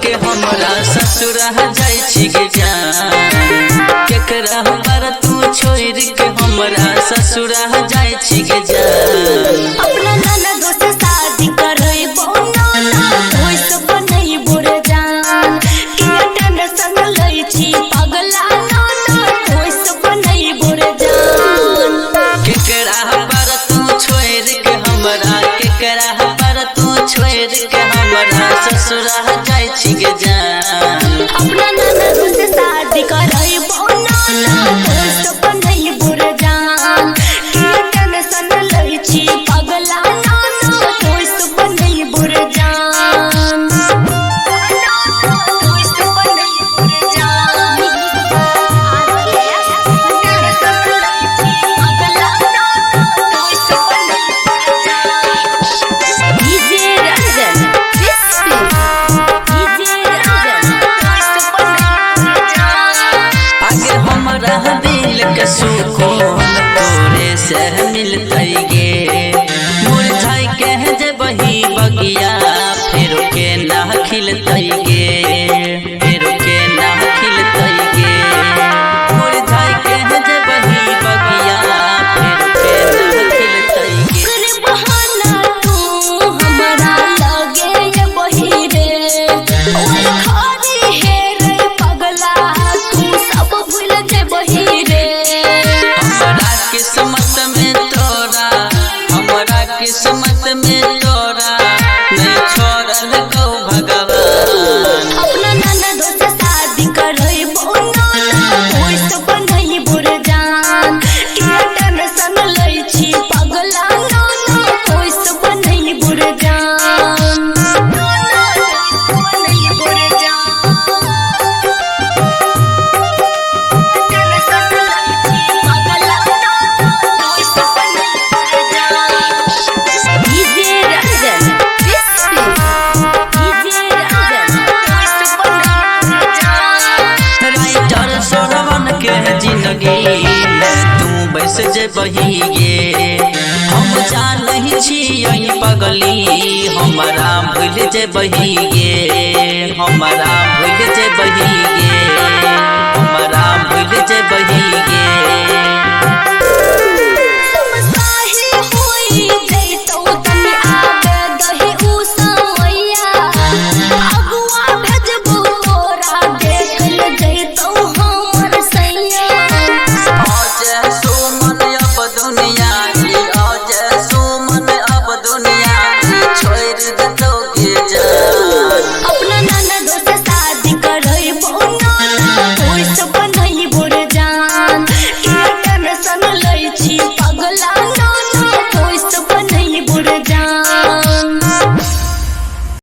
के हमरा ससुरा जाय छी गे जान केकरा पर तू छोड़ के हमरा ससुरा जाय छी गे जान अपना ननद से शादी करई बोना ओइ सब नहीं बुर जान के टेंशन लई छी पगला ननद ओइ सब नहीं बुर जान केकरा पर तू छोड़ के हमरा केकरा पर तू छोड़ के हमरा ससुरा जाय छी गे जान अपना ननद से शादी करई बोना ओइ सब नहीं बुर जान के टेंशन लई छी पगला ननद ओइ सब नहीं बुर जान ओइ सब नहीं बुर जान टेंशन लई छी पगला ननद ओइ सब नहीं बुर जान डीजे रंजन आगे हमरा दिल के सुकून तोरे से मिलतई गे मुरझाई के जे बही बगिया फिर के ना खिलतई गे फिर के ना खिलतई गे मुरझाई के जे बही बगिया फिर के ना खिलतई गे कर बहाना तू हमरा लगे ये बही रे ओए खादी है रे पगला तू सब भूल जे बही रे हमरा किस्मत में तोरा हमरा किस्मत में तोरा नहीं छोड़ल गो भगवान अपना ननद से शादी करई बोना ओइ सब नहीं बुर जान के टेंशन लई छी पगला ननद ओइ सब नहीं बुर जान नहीं बुर जान टेंशन लई छी पगला ननद ओइ सब नहीं बुर जान डीजे रंजन राइटर सोरवन के जिंदगी में तू बस जे बही गे हम जान नहीं छी पगली हमरा भूल जे बही गे हमरा भूल जे बही गे